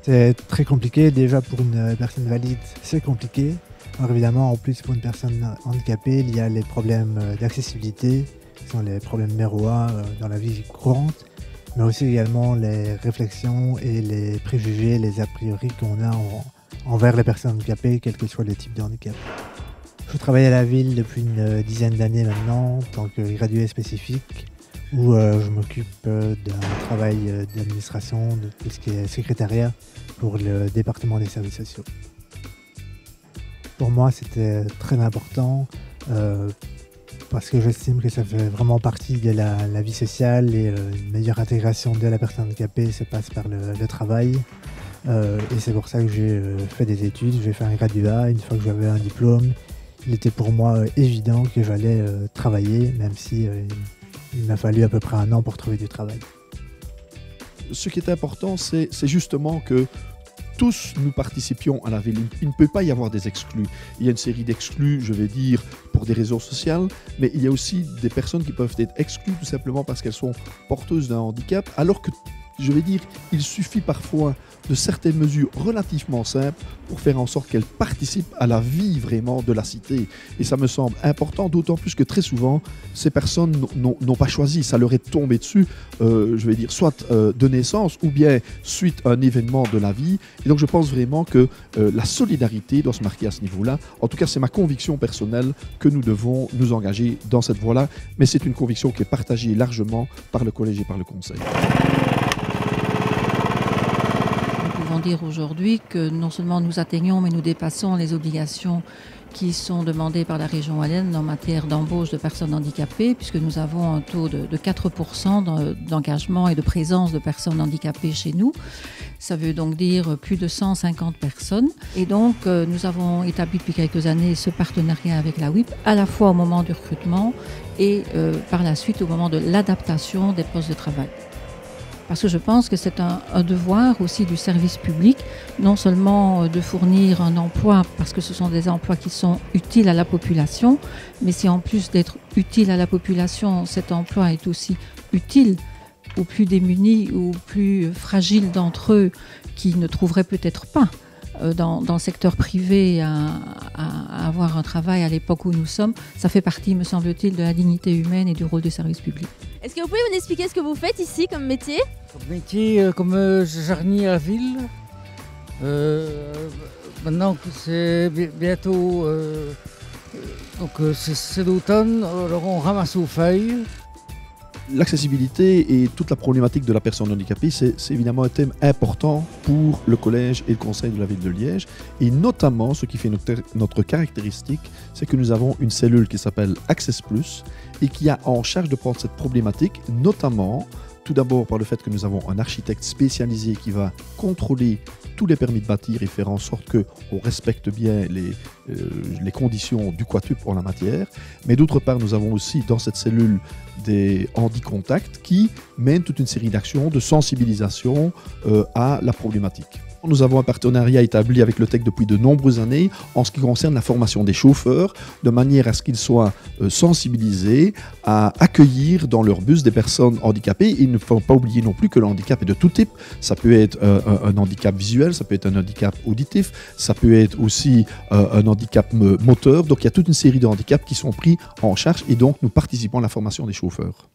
C'est très compliqué, déjà pour une personne valide, c'est compliqué. Alors évidemment, en plus pour une personne handicapée, il y a les problèmes d'accessibilité, qui sont les problèmes numéro un dans la vie courante, mais aussi également les réflexions et les préjugés, les a priori qu'on a envers les personnes handicapées, quels que soient les types de handicap. Je travaille à la ville depuis une dizaine d'années maintenant, en tant que gradué spécifique, où je m'occupe d'un travail d'administration, de tout ce qui est secrétariat pour le département des services sociaux. Pour moi, c'était très important parce que j'estime que ça fait vraiment partie de la vie sociale et une meilleure intégration de la personne handicapée se passe par le travail. Et c'est pour ça que j'ai fait des études, j'ai fait un graduat. Une fois que j'avais un diplôme, il était pour moi évident que j'allais travailler, même si il m'a fallu à peu près 1 an pour trouver du travail. Ce qui est important, c'est justement que tous nous participions à la ville. Il ne peut pas y avoir des exclus. Il y a une série d'exclus, je vais dire, pour des raisons sociales, mais il y a aussi des personnes qui peuvent être exclues tout simplement parce qu'elles sont porteuses d'un handicap, alors que, je vais dire, il suffit parfois de certaines mesures relativement simples pour faire en sorte qu'elles participent à la vie vraiment de la cité. Et ça me semble important, d'autant plus que très souvent, ces personnes n'ont pas choisi, ça leur est tombé dessus, je vais dire, soit de naissance ou bien suite à un événement de la vie. Et donc je pense vraiment que la solidarité doit se marquer à ce niveau-là. En tout cas, c'est ma conviction personnelle que nous devons nous engager dans cette voie-là, mais c'est une conviction qui est partagée largement par le collège et par le conseil. Nous pouvons dire aujourd'hui que non seulement nous atteignons, mais nous dépassons les obligations qui sont demandées par la région wallonne en matière d'embauche de personnes handicapées, puisque nous avons un taux de 4% d'engagement et de présence de personnes handicapées chez nous. Ça veut donc dire plus de 150 personnes. Et donc, nous avons établi depuis quelques années ce partenariat avec la WIP, à la fois au moment du recrutement et par la suite au moment de l'adaptation des postes de travail. Parce que je pense que c'est un devoir aussi du service public, non seulement de fournir un emploi, parce que ce sont des emplois qui sont utiles à la population, mais si en plus d'être utile à la population, cet emploi est aussi utile aux plus démunis ou aux plus fragiles d'entre eux qui ne trouveraient peut-être pas dans le secteur privé à avoir un travail à l'époque où nous sommes, ça fait partie, me semble-t-il, de la dignité humaine et du rôle du service public. Est-ce que vous pouvez nous expliquer ce que vous faites ici comme métier? Comme métier, comme jardinier à la ville. Maintenant que c'est bientôt, donc c'est l'automne, alors on ramasse aux feuilles. L'accessibilité et toute la problématique de la personne handicapée, c'est évidemment un thème important pour le collège et le conseil de la ville de Liège. Et notamment, ce qui fait notre caractéristique, c'est que nous avons une cellule qui s'appelle Access Plus et qui a en charge de prendre cette problématique, notamment, tout d'abord par le fait que nous avons un architecte spécialisé qui va contrôler tous les permis de bâtir et faire en sorte qu'on respecte bien les conditions du quatuple en la matière. Mais d'autre part, nous avons aussi dans cette cellule des handicontacts qui mènent toute une série d'actions de sensibilisation à la problématique. Nous avons un partenariat établi avec le TEC depuis de nombreuses années en ce qui concerne la formation des chauffeurs, de manière à ce qu'ils soient sensibilisés à accueillir dans leur bus des personnes handicapées. Et il ne faut pas oublier non plus que le handicap est de tout type. Ça peut être un handicap visuel, ça peut être un handicap auditif, ça peut être aussi un handicap moteur. Donc il y a toute une série de handicaps qui sont pris en charge et donc nous participons à la formation des chauffeurs.